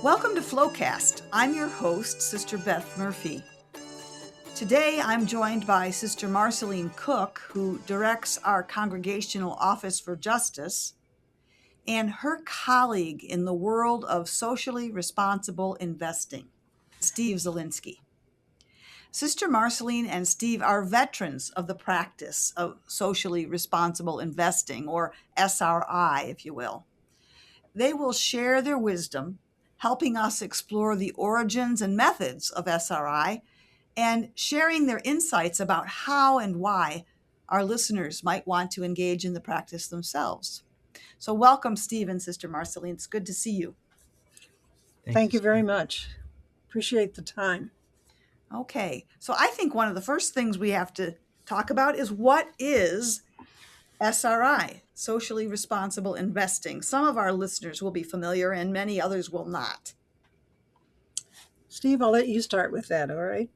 Welcome to Flowcast. I'm your host, Sister Beth Murphy. Today, I'm joined by Sister Marceline Cook, who directs our Congregational Office for Justice, and her colleague in the world of socially responsible investing, Steve 𝐎𝐧𝐞. Sister Marceline and Steve are veterans of the practice of socially responsible investing, or SRI, if you will. They will share their wisdom, helping us explore the origins and methods of SRI and sharing their insights about how and why our listeners might want to engage in the practice themselves. So welcome, Steve and Sister Marceline. It's good to see you. Thank you very much. Appreciate the time. Okay, so I think one of the first things we have to talk about is what is SRI, socially responsible investing. Some of our listeners will be familiar and many others will not. Steve, I'll let you start with that, all right?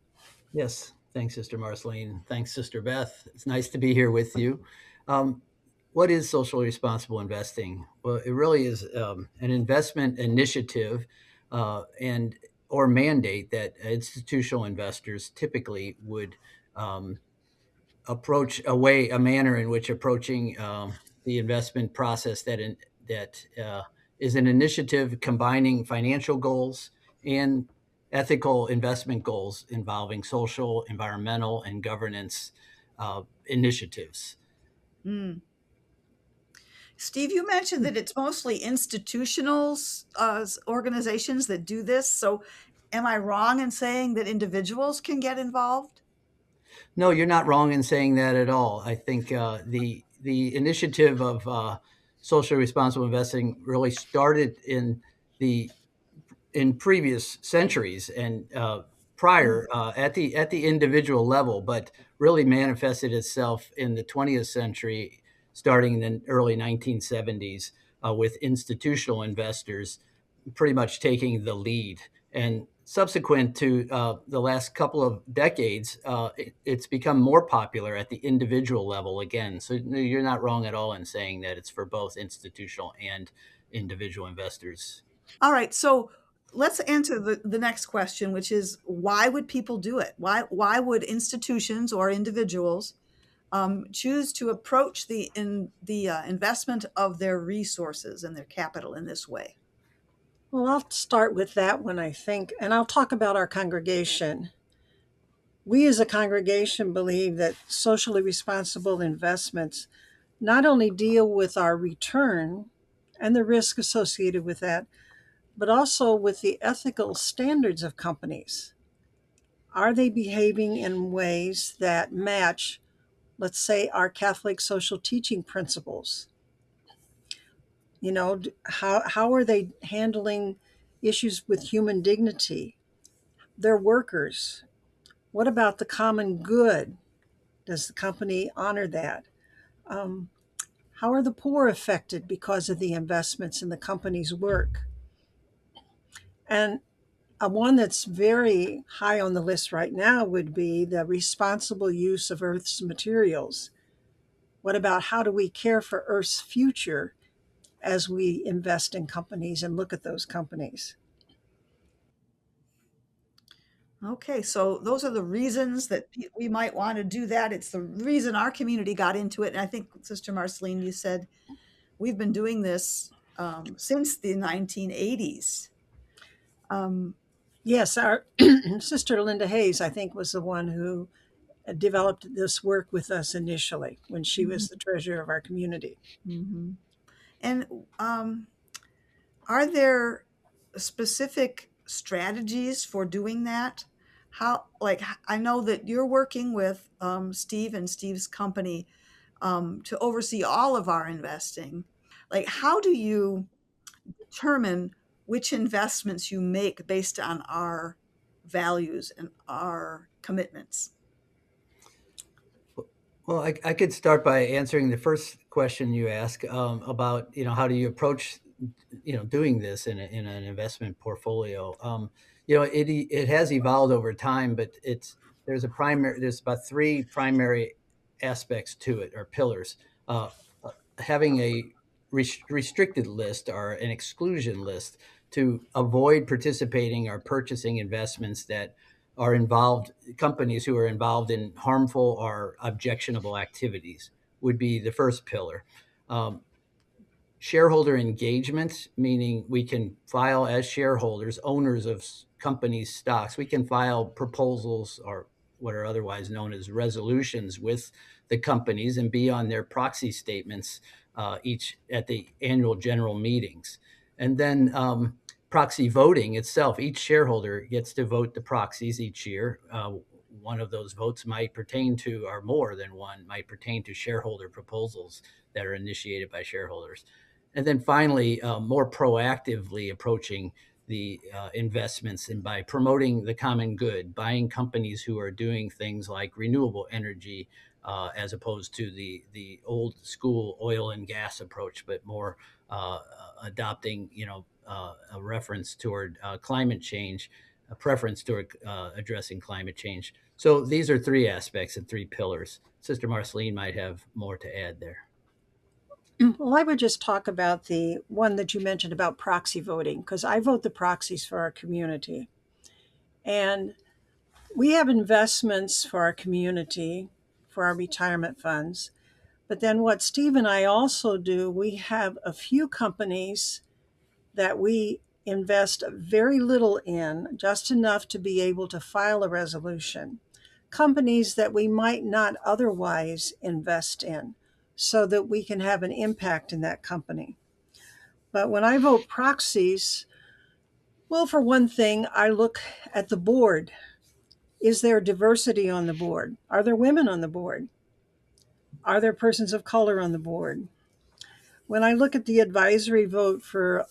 Yes. Thanks, Sister Marceline. Thanks, Sister Beth. It's nice to be here with you. What is socially responsible investing? Well, it really is an investment initiative or mandate that institutional investors typically would approach a manner in which approaching the investment process that is an initiative combining financial goals and ethical investment goals involving social, environmental, and governance initiatives. Steve, you mentioned that it's mostly institutional organizations that do this. So am I wrong in saying that individuals can get involved? No, you're not wrong in saying that at all. I think the initiative of socially responsible investing really started in previous centuries and prior at the individual level, but really manifested itself in the 20th century, starting in the early 1970s, with institutional investors pretty much taking the lead. And subsequent to the last couple of decades, it's become more popular at the individual level again. So you're not wrong at all in saying that it's for both institutional and individual investors. All right. So let's answer the next question, which is why would people do it? Why would institutions or individuals choose to approach the investment of their resources and their capital in this way? Well, I'll start with that one, I think, and I'll talk about our congregation. We as a congregation believe that socially responsible investments not only deal with our return and the risk associated with that, but also with the ethical standards of companies. Are they behaving in ways that match, let's say, our Catholic social teaching principles? You know, how are they handling issues with human dignity? Their workers. What about the common good? Does the company honor that? How are the poor affected because of the investments in the company's work? And one that's very high on the list right now would be the responsible use of Earth's materials. What about how do we care for Earth's future as we invest in companies and look at those companies? Okay, so those are the reasons that we might want to do that. It's the reason our community got into it. And I think, Sister Marceline, you said we've been doing this since the 1980s. Yes, our Sister Linda Hayes, I think, was the one who developed this work with us initially when she was the treasurer of our community. Mm-hmm. And are there specific strategies for doing that? How, like, I know that you're working with Steve and Steve's company to oversee all of our investing. Like, how do you determine which investments you make based on our values and our commitments? Well, I could start by answering the first question you ask about, how do you approach, doing this in an investment portfolio. It has evolved over time, but there's about three primary aspects to it, or pillars. Having a restricted list or an exclusion list. to avoid participating or purchasing investments that are involved, companies who are involved in harmful or objectionable activities would be the first pillar. Shareholder engagement, meaning we can file as shareholders, owners of companies' stocks, we can file proposals or what are otherwise known as resolutions with the companies and be on their proxy statements each at the annual general meetings. And then proxy voting itself, each shareholder gets to vote the proxies each year. One of those votes might pertain to, or more than one, might pertain to shareholder proposals that are initiated by shareholders. And then finally, more proactively approaching the investments and by promoting the common good, buying companies who are doing things like renewable energy as opposed to the old school oil and gas approach, but more adopting, a reference toward climate change, a preference toward addressing climate change. So these are three aspects and three pillars. Sister Marceline might have more to add there. Well, I would just talk about the one that you mentioned about proxy voting, because I vote the proxies for our community. And we have investments for our community, for our retirement funds. But then what Steve and I also do, we have a few companies that we invest very little in, just enough to be able to file a resolution. Companies that we might not otherwise invest in, so that we can have an impact in that company. But when I vote proxies, well, for one thing, I look at the board. Is there diversity on the board? Are there women on the board? Are there persons of color on the board? When I look at the advisory vote for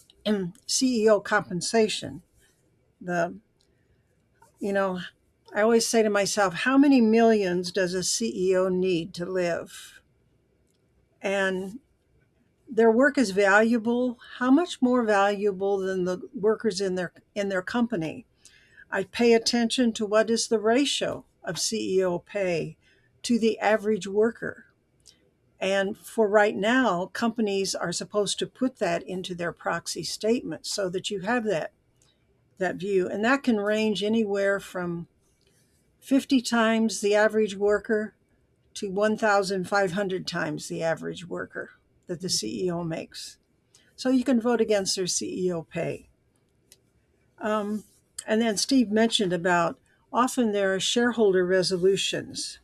CEO compensation, I always say to myself, how many millions does a CEO need to live? And their work is valuable. How much more valuable than the workers in their company? I pay attention to what is the ratio of CEO pay to the average worker. And for right now, companies are supposed to put that into their proxy statement so that you have that view. And that can range anywhere from 50 times the average worker to 1,500 times the average worker that the CEO makes. So you can vote against their CEO pay. And then Steve mentioned about often there are shareholder resolutions.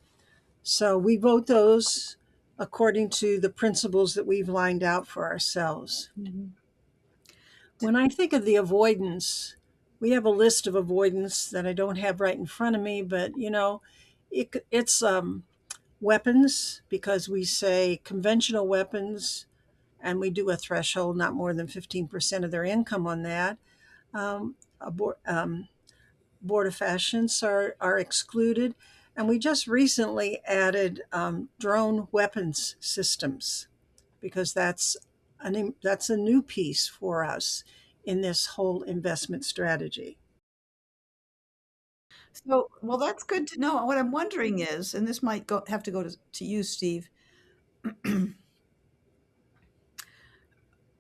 So we vote those according to the principles that we've lined out for ourselves. Mm-hmm. When I think of the avoidance, we have a list of avoidance that I don't have right in front of me, but it's weapons, because we say conventional weapons, and we do a threshold not more than 15% of their income on that. Abortifacients are excluded, and we just recently added drone weapons systems, because that's a new piece for us in this whole investment strategy. So, well, that's good to know. What I'm wondering is, and this might have to go to you, Steve.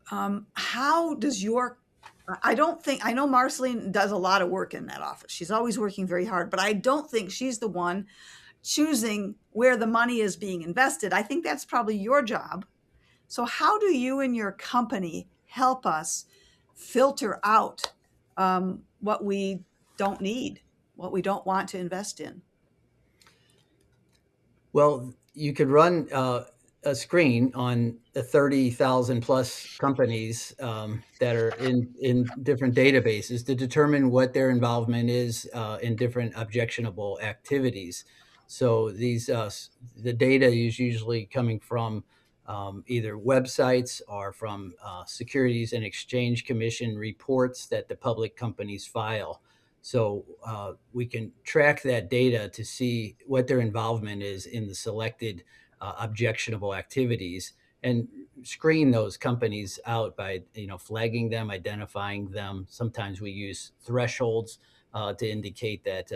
How does I know Marceline does a lot of work in that office. She's always working very hard, but I don't think she's the one choosing where the money is being invested. I think that's probably your job. So how do you and your company help us filter out what we don't need, what we don't want to invest in? Well, you could run a screen on the 30,000 plus companies that are in different databases to determine what their involvement is in different objectionable activities. So the data is usually coming from either websites or from Securities and Exchange Commission reports that the public companies file. So we can track that data to see what their involvement is in the selected objectionable activities and screen those companies out by flagging them, identifying them. Sometimes we use thresholds to indicate that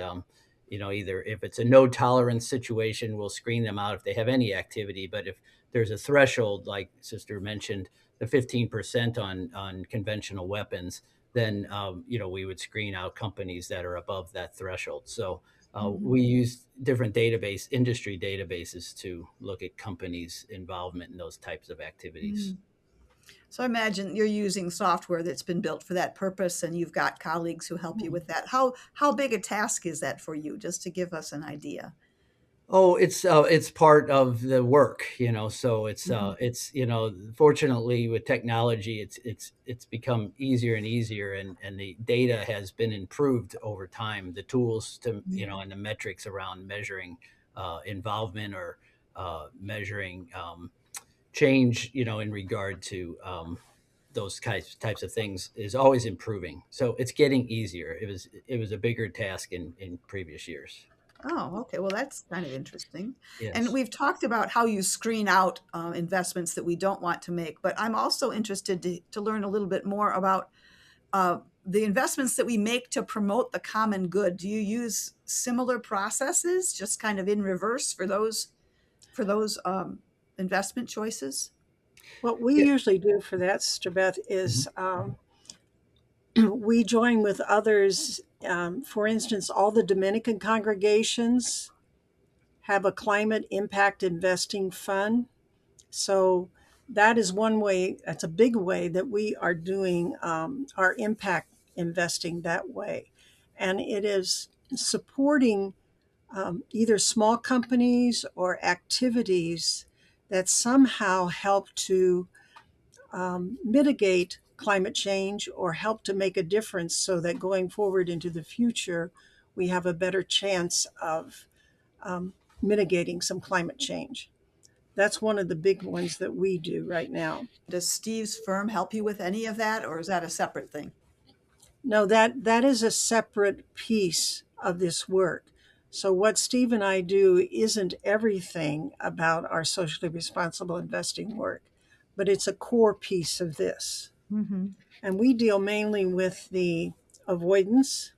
either if it's a no tolerance situation, we'll screen them out if they have any activity. But if there's a threshold, like Sister mentioned, the 15% on conventional weapons, then we would screen out companies that are above that threshold. So Mhm. we use different industry databases to look at companies' involvement in those types of activities. Mm. So I imagine you're using software that's been built for that purpose, and you've got colleagues who help you with that. How big a task is that for you, just to give us an idea? Oh, it's part of the work, so Mhm. it's, fortunately with technology, it's become easier and easier, and the data has been improved over time. The tools to, Yeah. and the metrics around measuring involvement or measuring change, in regard to those types of things is always improving. So it's getting easier. It was a bigger task in previous years. Oh, okay. Well, that's kind of interesting. And Yes. we've talked about how you screen out investments that we don't want to make, but I'm also interested to learn a little bit more about the investments that we make to promote the common good. Do you use similar processes, just kind of in reverse for those investment choices? What we Yeah. usually do for that, Sister Beth, Mhm. is we join with others. For instance, all the Dominican congregations have a climate impact investing fund. So that is one way, that's a big way that we are doing our impact investing that way. And it is supporting either small companies or activities that somehow help to mitigate climate change or help to make a difference so that going forward into the future, we have a better chance of um, mitigating some climate change. That's one of the big ones that we do right now. Does Steve's firm help you with any of that, or is that a separate thing? No, that is a separate piece of this work. So what Steve and I do isn't everything about our socially responsible investing work, but it's a core piece of this. Mm-hmm. And we deal mainly with the avoidance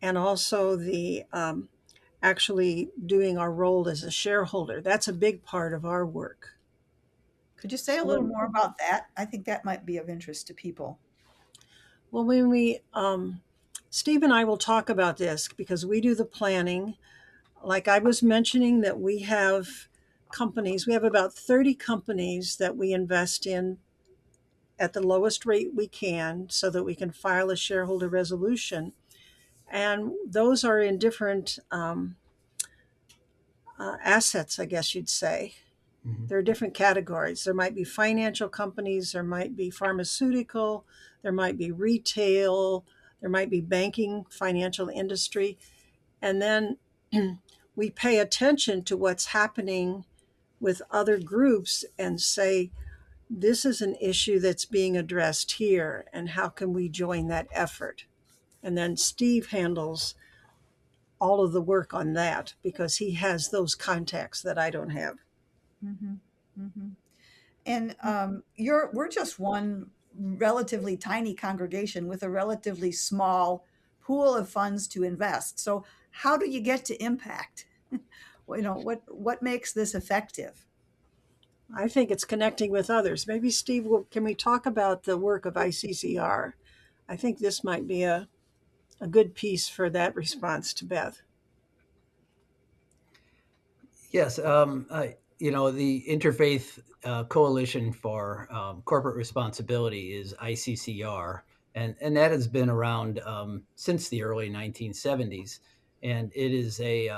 and also the actually doing our role as a shareholder. That's a big part of our work. Could you say a little When, more about that? I think that might be of interest to people. well, when we, Steve and I will talk about this because we do the planning. Like I was mentioning, that we have companies, we have about 30 companies that we invest in at the lowest rate we can so that we can file a shareholder resolution. And those are in different assets, I guess you'd say. Mhm. There are different categories. There might be financial companies, there might be pharmaceutical, there might be retail, there might be banking, financial industry. And then we pay attention to what's happening with other groups and say, this is an issue that's being addressed here, and how can we join that effort? And then Steve handles all of the work on that because he has those contacts that I don't have. Mm-hmm. Mm-hmm. And we're just one relatively tiny congregation with a relatively small pool of funds to invest. So how do you get to impact? Well, what makes this effective? I think it's connecting with others. Maybe Steve, can we talk about the work of ICCR? I think this might be a good piece for that response to Beth. Yes, the Interfaith Coalition for Corporate Responsibility is ICCR, and that has been around since the early 1970s, and it is a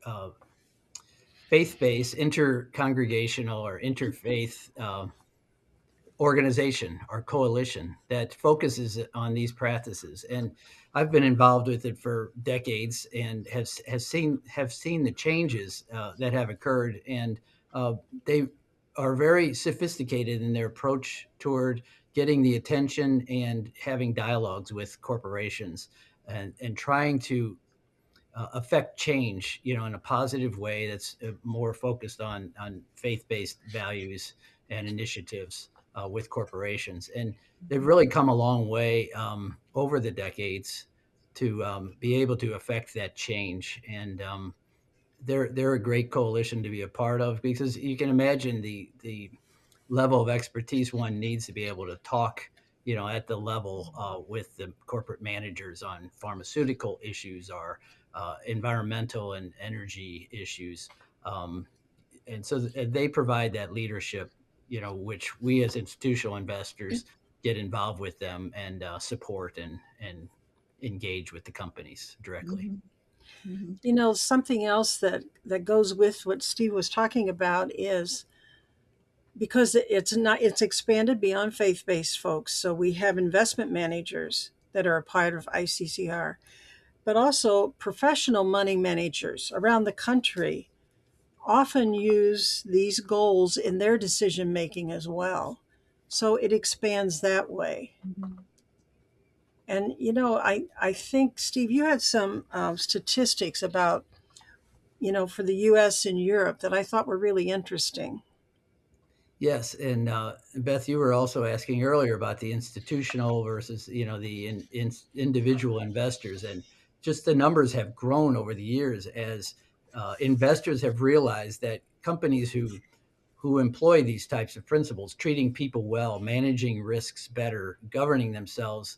uh, faith-based, intercongregational, or interfaith organization or coalition that focuses on these practices. And I've been involved with it for decades and have seen the changes that have occurred. And they are very sophisticated in their approach toward getting the attention and having dialogues with corporations and trying to affect change, in a positive way that's more focused on faith-based values and initiatives with corporations. And they've really come a long way over the decades to be able to affect that change. And they're a great coalition to be a part of because you can imagine the level of expertise one needs to be able to talk at the level with the corporate managers on pharmaceutical issues or environmental and energy issues. And so they provide that leadership, which we as institutional investors get involved with them and support and engage with the companies directly. Mhm. Mhm. Something else that goes with what Steve was talking about is because it's expanded beyond faith-based folks. So we have investment managers that are a part of ICCR, but also professional money managers around the country often use these goals in their decision making as well. So it expands that way. Mhm. And I think Steve, you had some statistics about for the U.S. and Europe that I thought were really interesting. Yes, and Beth, you were also asking earlier about the institutional versus the individual investors, and just the numbers have grown over the years as investors have realized that companies who employ these types of principles, treating people well, managing risks better, governing themselves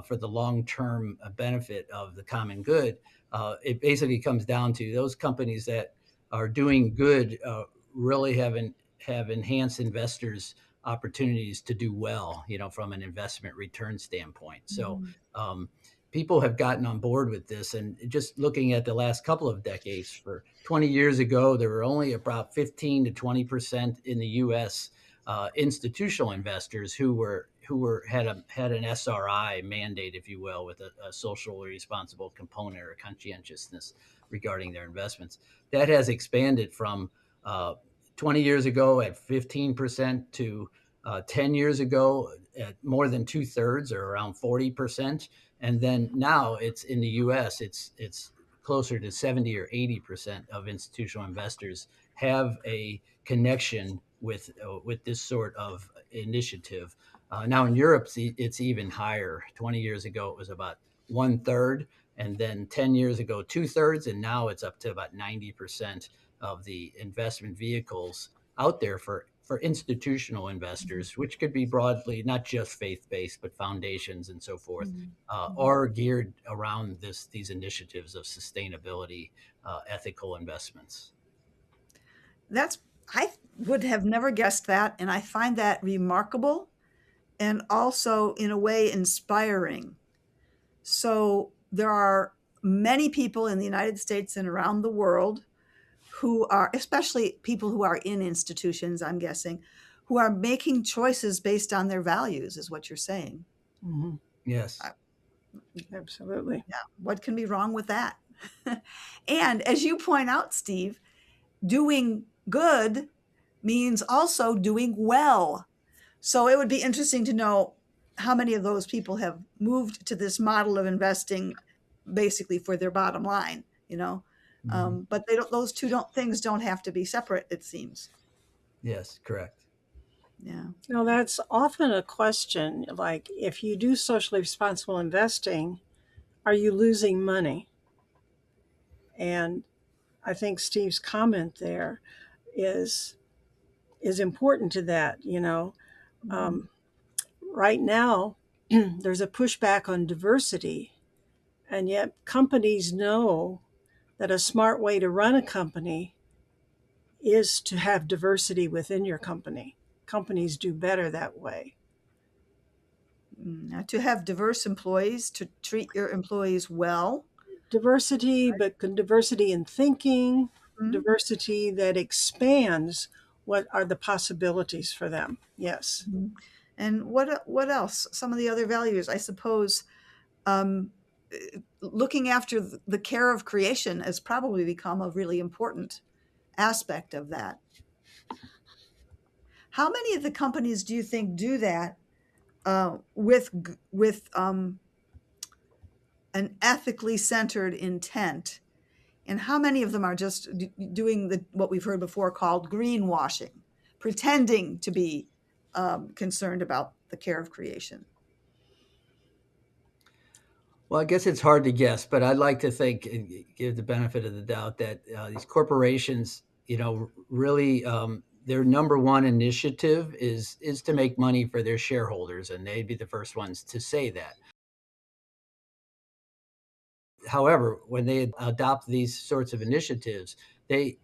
for the long-term benefit of the common good. It basically comes down to those companies that are doing good really have enhanced investors' opportunities to do well, from an investment return standpoint. So Mhm. um, people have gotten on board with this. And just looking at the last couple of decades, for 20 years ago, there were only about 15 to 20% in the U.S. Institutional investors who had an SRI mandate, if you will, with a socially responsible component or conscientiousness regarding their investments. That has expanded from 20 years ago at 15% to 10 years ago at more than 2/3 or around 40%. And then now it's in the US, it's closer to 70 or 80% of institutional investors have a connection with this sort of initiative. Now in Europe, it's even higher. 20 years ago, it was about 1/3, and then 10 years ago, 2/3, and now it's up to about 90% of the investment vehicles out there for institutional investors, which could be broadly not just faith-based, but foundations and so forth, Mhm. Mhm. are geared around these initiatives of sustainability, ethical investments. That's I would have never guessed that, and I find that remarkable and also in a way inspiring. So there are many people in the United States and around the world who are, especially people who are in institutions, I'm guessing, who are making choices based on their values, is what you're saying. Hmm. Yes. Uh, Absolutely. Yeah, what can be wrong with that? And as you point out, Steve, doing good means also doing well. So it would be interesting to know how many of those people have moved to this model of investing basically for their bottom line, you know. Mhm. But they don't; those two don't things don't have to be separate. It seems. Yes, correct. Yeah. That's often a question. Like, if you do socially responsible investing, are you losing money? And I think Steve's comment there is is important to that. Mhm. Um, right now, there's a pushback on diversity, and yet companies know that a smart way to run a company is to have diversity within your company. Companies do better that way. To have diverse employees, to treat your employees well. Diversity, but diversity in thinking, Mhm. diversity that expands what are the possibilities for them. Yes. Mhm. And what else? Some of the other values, I suppose, um, looking after the care of creation has probably become a really important aspect of that. How many of the companies do you think do that with an ethically centered intent? And how many of them are just doing what we've heard before called greenwashing, pretending to be concerned about the care of creation? Well, I guess it's hard to guess, but I'd like to think and give the benefit of the doubt that these corporations, really, their number one initiative is to make money for their shareholders, and they'd be the first ones to say that. However, when they adopt these sorts of initiatives, they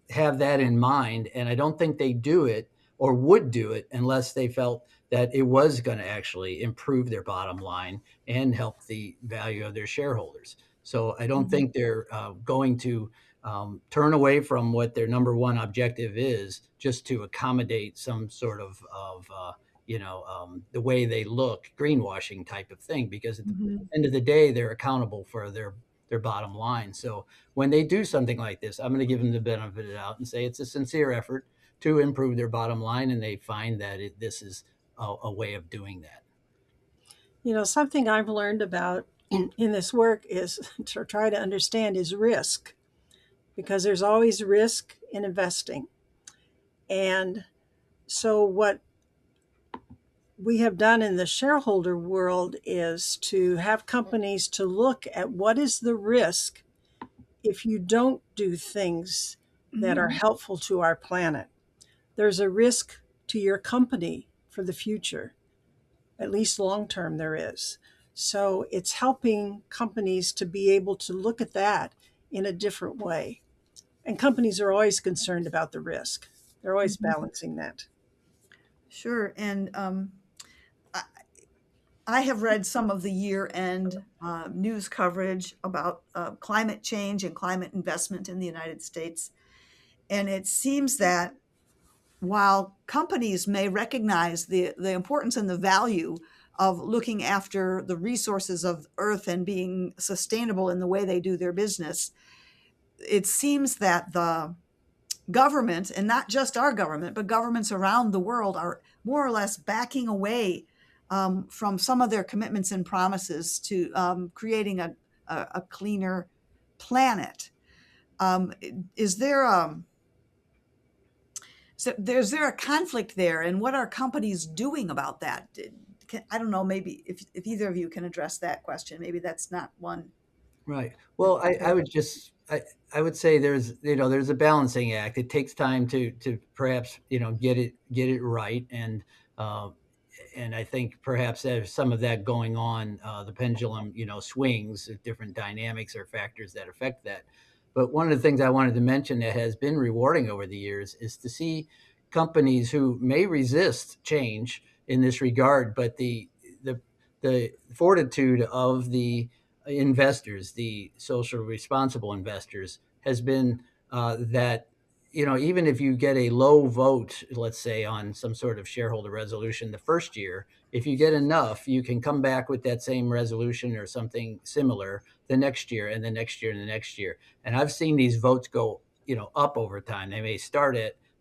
have that in mind, and I don't think they do it or would do it unless they felt that it was going to actually improve their bottom line and help the value of their shareholders. So I don't think they're going to turn away from what their number one objective is just to accommodate some sort of the way they look, greenwashing type of thing, because at the end of the day, they're accountable for their bottom line. So when they do something like this, I'm going to give them the benefit of the doubt and say it's a sincere effort to improve their bottom line, and they find that this is a way of doing that. Something I've learned about in this work is to try to understand is risk, because there's always risk in investing. And so what we have done in the shareholder world is to have companies to look at what is the risk if you don't do things that are helpful to our planet. There's a risk to your company for the future, at least long term there is. So it's helping companies to be able to look at that in a different way. And companies are always concerned about the risk. They're always balancing that. Sure. And I have read some of the year-end news coverage about climate change and climate investment in the United States. And it seems that while companies may recognize the importance and the value of looking after the resources of Earth and being sustainable in the way they do their business, it seems that the government, and not just our government, but governments around the world, are more or less backing away from some of their commitments and promises to creating a cleaner planet. Is there a conflict there, and what are companies doing about that? I don't know, maybe if either of you can address that question. Maybe that's not one. Right. Well, I would say there's a balancing act. It takes time to perhaps get it right, and I think perhaps there's some of that going on. The pendulum swings. Different dynamics or factors that affect that. But one of the things I wanted to mention that has been rewarding over the years is to see companies who may resist change in this regard, but the fortitude of the investors, the social responsible investors, has been that even if you get a low vote, let's say on some sort of shareholder resolution the first year, if you get enough, you can come back with that same resolution or something similar the next year and the next year and the next year. And I've seen these votes go up over time. They may start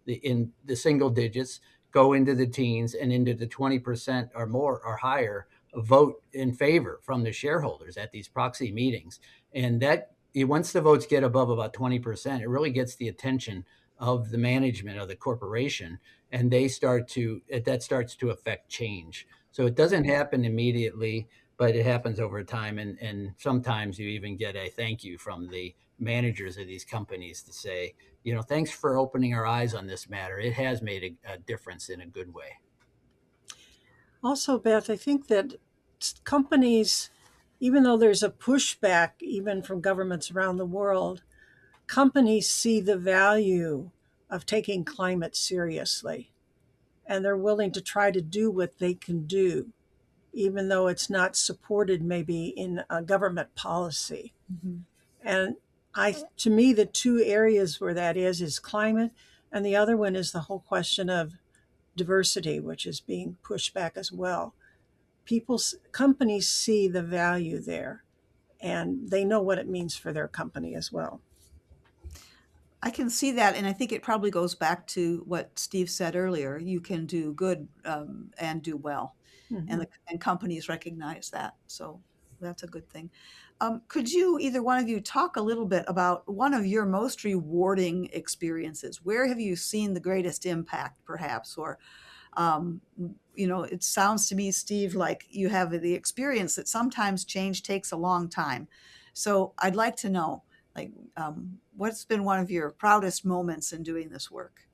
in the single digits, go into the teens and into the 20% or more or higher vote in favor from the shareholders at these proxy meetings. And that once the votes get above about 20%, it really gets the attention of the management of the corporation, and that starts to affect change. So it doesn't happen immediately, but it happens over time. And sometimes you even get a thank you from the managers of these companies to say, thanks for opening our eyes on this matter. It has made a difference in a good way. Also, Beth, I think that companies, even though there's a pushback even from governments around the world, companies see the value of taking climate seriously, and they're willing to try to do what they can do, even though it's not supported maybe in a government policy. And to me, the two areas where that is climate, and the other one is the whole question of diversity, which is being pushed back as well. Companies see the value there, and they know what it means for their company as well. I can see that, and I think it probably goes back to what Steve said earlier. You can do good and do well, and companies recognize that. So that's a good thing. Could you, either one of you, talk a little bit about one of your most rewarding experiences? Where have you seen the greatest impact, perhaps? Or, it sounds to me, Steve, like you have the experience that sometimes change takes a long time. So I'd like to know, what's been one of your proudest moments in doing this work?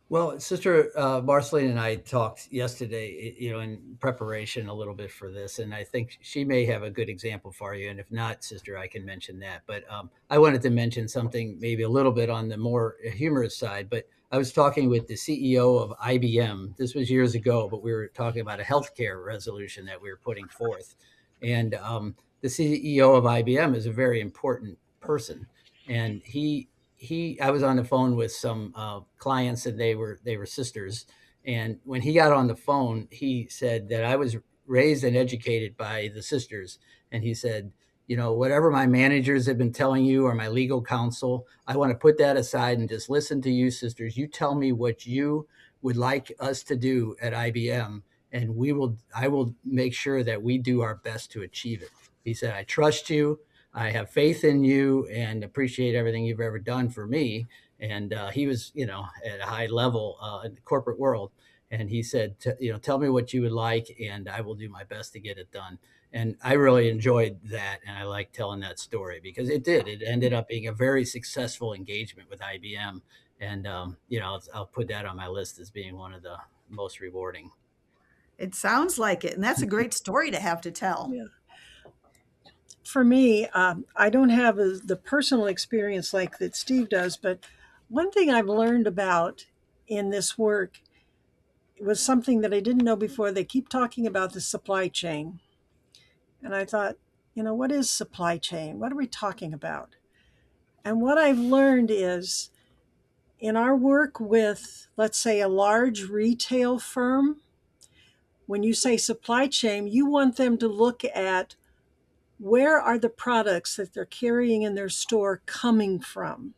Well, Sister Marceline and I talked yesterday, in preparation a little bit for this, and I think she may have a good example for you. And if not, Sister, I can mention that. But I wanted to mention something maybe a little bit on the more humorous side. But I was talking with the CEO of IBM. This was years ago, but we were talking about a healthcare resolution that we were putting forth. And the CEO of IBM is a very important person, and I was on the phone with some clients, and they were sisters. And when he got on the phone, he said that I was raised and educated by the sisters. And he said, whatever my managers have been telling you or my legal counsel, I want to put that aside and just listen to you sisters. You tell me what you would like us to do at IBM, and I will make sure that we do our best to achieve it. He said, I trust you. I have faith in you and appreciate everything you've ever done for me. And he was, at a high level in the corporate world. And he said, tell me what you would like, and I will do my best to get it done. And I really enjoyed that. And I like telling that story because it ended up being a very successful engagement with IBM. And, I'll put that on my list as being one of the most rewarding. It sounds like it, and that's a great story to have to tell. Yeah. For me, I don't have the personal experience like that Steve does, but one thing I've learned about in this work was something that I didn't know before. They keep talking about the supply chain. And I thought, what is supply chain? What are we talking about? And what I've learned is in our work with, let's say, a large retail firm, when you say supply chain, you want them to look at where are the products that they're carrying in their store coming from?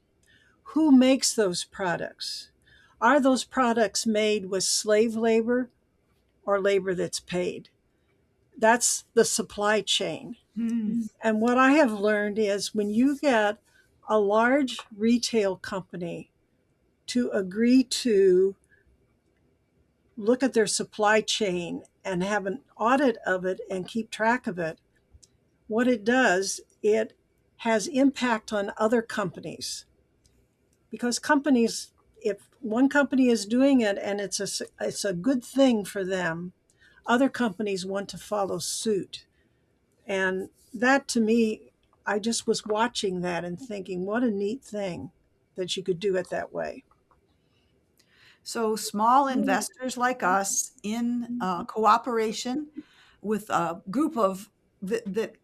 Who makes those products? Are those products made with slave labor or labor that's paid? That's the supply chain. And what I have learned is when you get a large retail company to agree to look at their supply chain and have an audit of it and keep track of it, what it does, it has impact on other companies. Because companies, if one company is doing it and it's a good thing for them, other companies want to follow suit. And that to me, I just was watching that and thinking, what a neat thing that you could do it that way. So small investors like us in cooperation with a group of that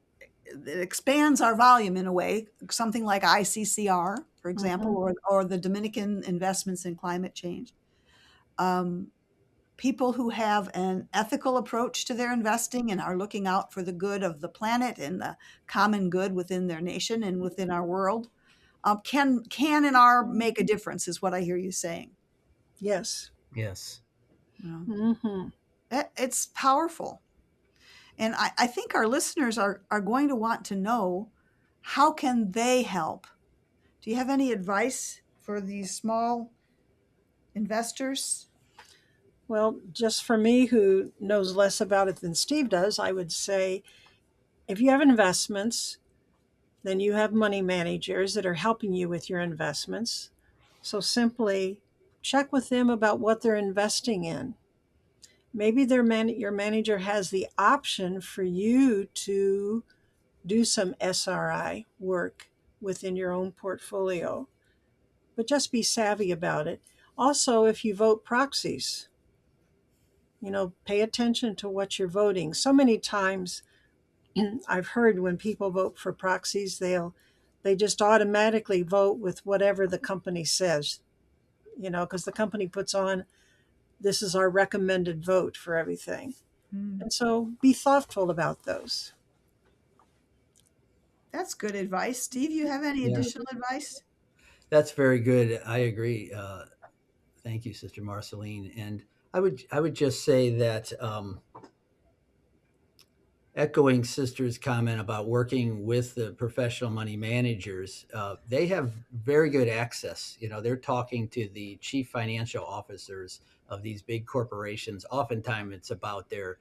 expands our volume in a way, something like ICCR, for example, or the Dominican Investments in Climate Change. People who have an ethical approach to their investing and are looking out for the good of the planet and the common good within their nation and within our world can and are make a difference, is what I hear you saying. Yes. Yes. It's powerful. And I think our listeners are going to want to know, how can they help? Do you have any advice for these small investors? Well, just for me, who knows less about it than Steve does, I would say if you have investments, then you have money managers that are helping you with your investments. So simply check with them about what they're investing in. Maybe your manager has the option for you to do some SRI work within your own portfolio, but just be savvy about it. Also, if you vote proxies, pay attention to what you're voting. So many times I've heard when people vote for proxies, they just automatically vote with whatever the company says, because the company puts on, this is our recommended vote for everything. And so be thoughtful about those. That's good advice. Steve, you have any Yeah. additional advice? That's very good. I agree. Thank you, Sister Marceline. And I would just say that echoing Sister's comment about working with the professional money managers, they have very good access. They're talking to the chief financial officers of these big corporations. Oftentimes, it's about their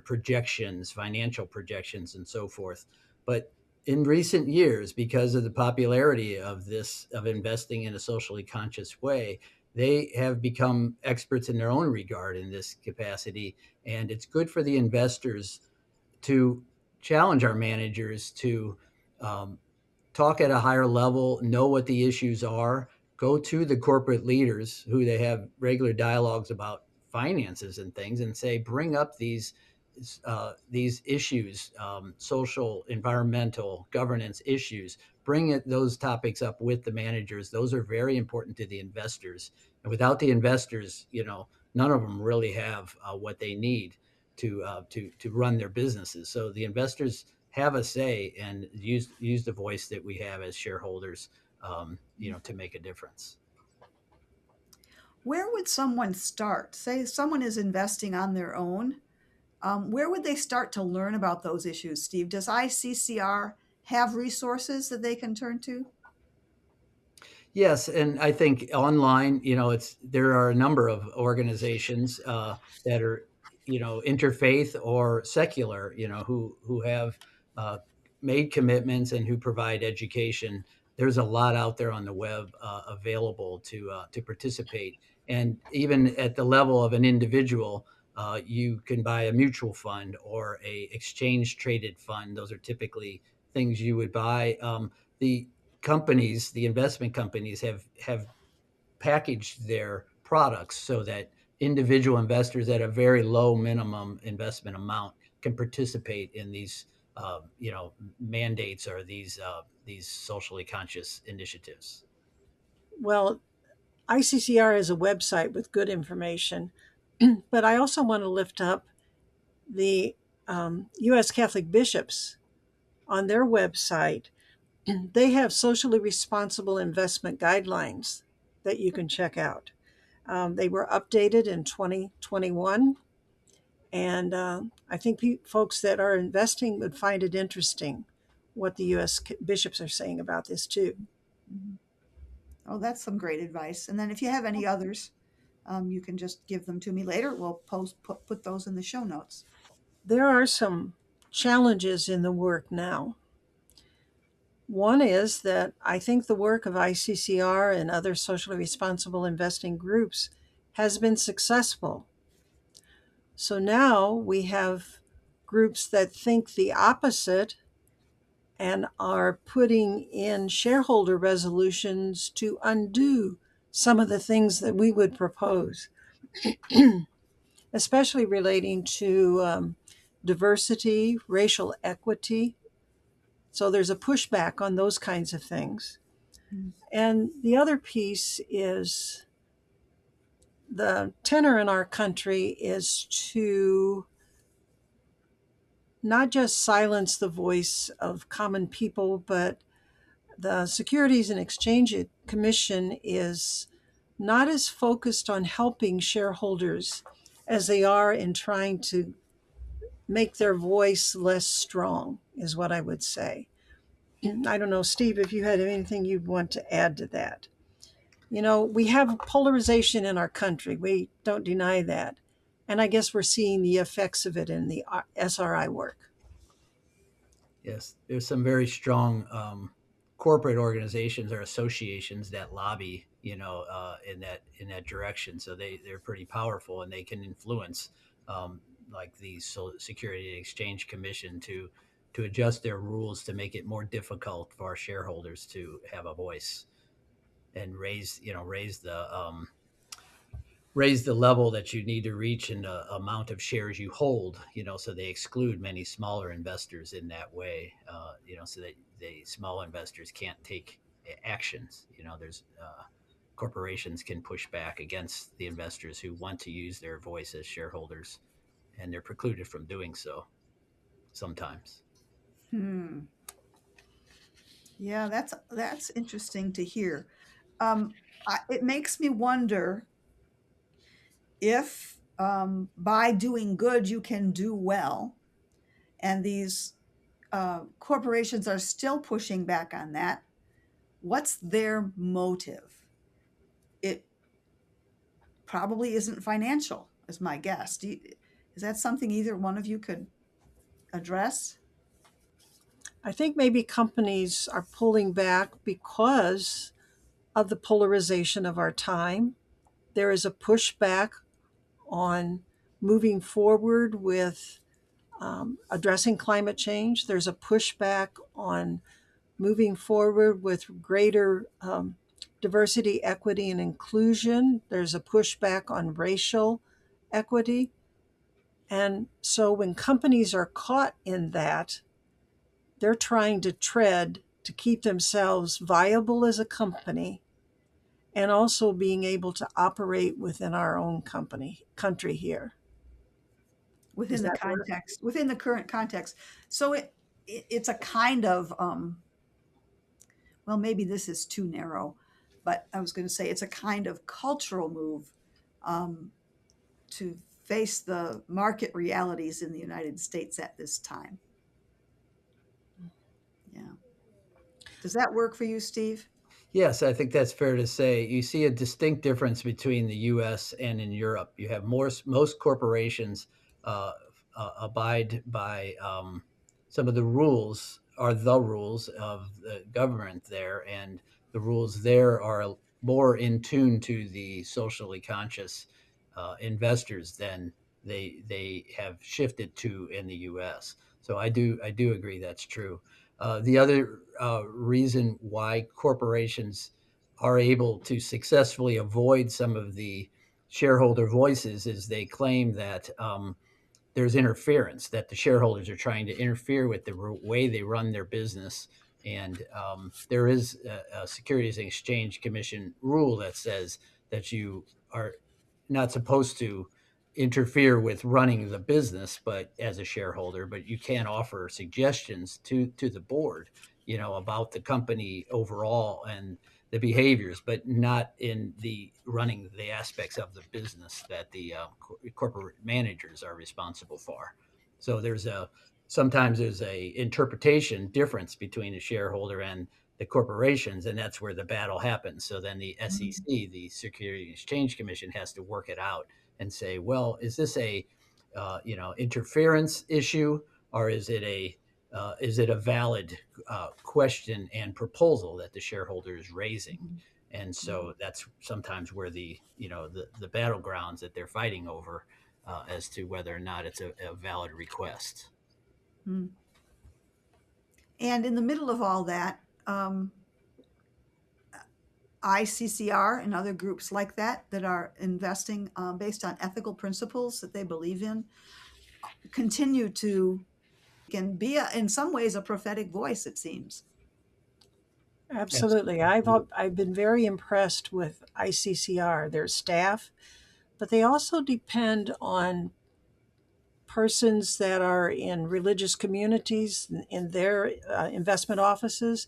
projections, financial projections, and so forth. But in recent years, because of the popularity of investing in a socially conscious way, they have become experts in their own regard in this capacity. And it's good for the investors to challenge our managers to um, talk at a higher level, know what the issues are, go to the corporate leaders who they have regular dialogues about finances and things, and say, bring up these issues, social, environmental, governance issues. Those topics up with the managers. Those are very important to the investors. And without the investors, none of them really have what they need to run their businesses. So the investors have a say and use the voice that we have as shareholders, to make a difference. Where would someone start? Say someone is investing on their own. Where would they start to learn about those issues, Steve? Does ICCR have resources that they can turn to? Yes, and I think online, there are a number of organizations that are, interfaith or secular, who have uh, made commitments and who provide education. There's a lot out there on the web available to participate, and even at the level of an individual, you can buy a mutual fund or a exchange traded fund. Those are typically things you would buy. The investment companies have packaged their products so that individual investors at a very low minimum investment amount can participate in these mandates or these socially conscious initiatives. Well, ICCR is a website with good information, but I also want to lift up the U.S. Catholic bishops on their website. They have socially responsible investment guidelines that you can check out. They were updated in 2021, and I think folks that are investing would find it interesting what the U.S. bishops are saying about this too. Mhm. Oh, that's some great advice. And then if you have any others, you can just give them to me later. We'll put those in the show notes. There are some challenges in the work now. One is that I think the work of ICCR and other socially responsible investing groups has been successful. So now we have groups that think the opposite and are putting in shareholder resolutions to undo some of the things that we would propose, especially relating to diversity, racial equity. So there's a pushback on those kinds of things. Mm. And the other piece is the tenor in our country is to not just silence the voice of common people, but the Securities and Exchange Commission is not as focused on helping shareholders as they are in trying to make their voice less strong, is what I would say. I don't know, Steve, if you had anything you'd want to add to that. We have polarization in our country. We don't deny that. And I guess we're seeing the effects of it in the SRI work. Yes, there's some very strong corporate organizations or associations that lobby, in that direction. So they're pretty powerful and they can influence, like the Security and Exchange Commission to adjust their rules to make it more difficult for our shareholders to have a voice and raise the level that you need to reach and the amount of shares you hold, so they exclude many smaller investors in that way, so that the small investors can't take actions. There's corporations can push back against the investors who want to use their voice as shareholders, and they're precluded from doing so sometimes. Hmm. Yeah, that's interesting to hear. Um, it makes me wonder if by doing good you can do well, and these corporations are still pushing back on that. What's their motive? It probably isn't financial, is my guess. Is that something either one of you could address? I think maybe companies are pulling back because of the polarization of our time. there is a pushback on moving forward with addressing climate change. There's a pushback on moving forward with greater diversity, equity, and inclusion. There's a pushback on racial equity. And so when companies are caught in that, they're trying to tread to keep themselves viable as a company and also being able to operate within our own country here. Does Within the that work? context, within the current context. So it's a kind of, well, maybe this is too narrow, but I was going to say it's a kind of cultural move um, to face the market realities in the United States at this time. Yeah. Does that work for you, Steve? Yes, I think that's fair to say. You see a distinct difference between the U.S. and in Europe. You have most corporations uh, abide by some of the rules are the rules of the government there, and the rules there are more in tune to the socially conscious investors than they have shifted to in the U.S. So I do agree that's true. The other reason why corporations are able to successfully avoid some of the shareholder voices is they claim that there's interference, that the shareholders are trying to interfere with the way they run their business. And there is a Securities and Exchange Commission rule that says that you are not supposed to interfere with running the business, but as a shareholder, but you can offer suggestions to the board, about the company overall and the behaviors, but not in the running the aspects of the business that the corporate managers are responsible for. So sometimes there's a interpretation difference between the shareholder and the corporations, and that's where the battle happens. So then the SEC, the Securities and Exchange Commission, has to work it out and say, well, is this a interference issue, or is it a valid question and proposal that the shareholder is raising? And so that's sometimes where the battlegrounds that they're fighting over as to whether or not it's a valid request. Hmm. And in the middle of all that, ICCR and other groups like that are investing based on ethical principles that they believe in continue to can be in some ways a prophetic voice, it seems. Absolutely. I've been very impressed with ICCR, their staff, but they also depend on persons that are in religious communities in their investment offices.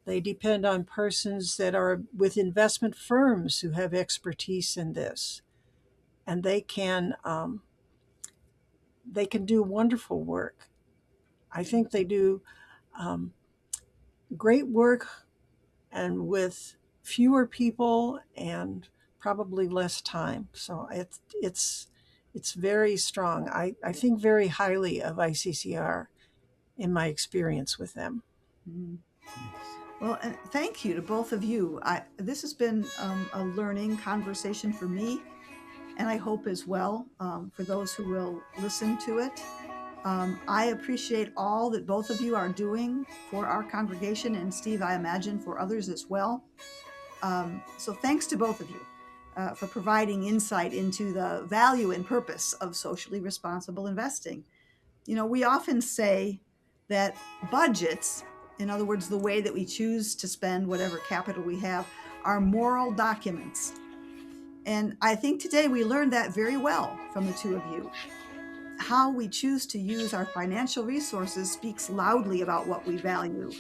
They depend on persons that are with investment firms who have expertise in this, and they can do wonderful work. I think they do great work and with fewer people and probably less time. So it's very strong. I think very highly of ICCR in my experience with them. Mm. Well, and thank you to both of you. This has been a learning conversation for me, and I hope as well for those who will listen to it. I appreciate all that both of you are doing for our congregation, and Steve, I imagine for others as well. So thanks to both of you for providing insight into the value and purpose of socially responsible investing. We often say that budgets, in other words, the way that we choose to spend whatever capital we have, are moral documents. And I think today we learned that very well from the two of you. How we choose to use our financial resources speaks loudly about what we value.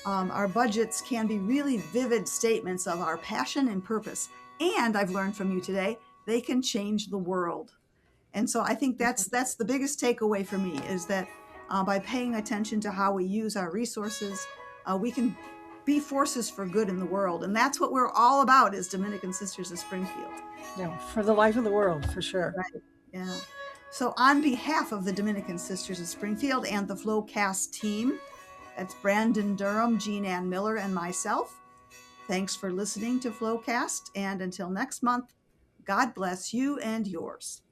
Our budgets can be really vivid statements of our passion and purpose. And I've learned from you today, they can change the world. And so I think that's the biggest takeaway for me is that by paying attention to how we use our resources, we can be forces for good in the world. And that's what we're all about as Dominican Sisters of Springfield. Yeah, for the life of the world, for sure. Right. Yeah. So on behalf of the Dominican Sisters of Springfield and the Flowcast team, that's Brandon Durham, Jean Ann Miller, and myself, thanks for listening to Flowcast. And until next month, God bless you and yours.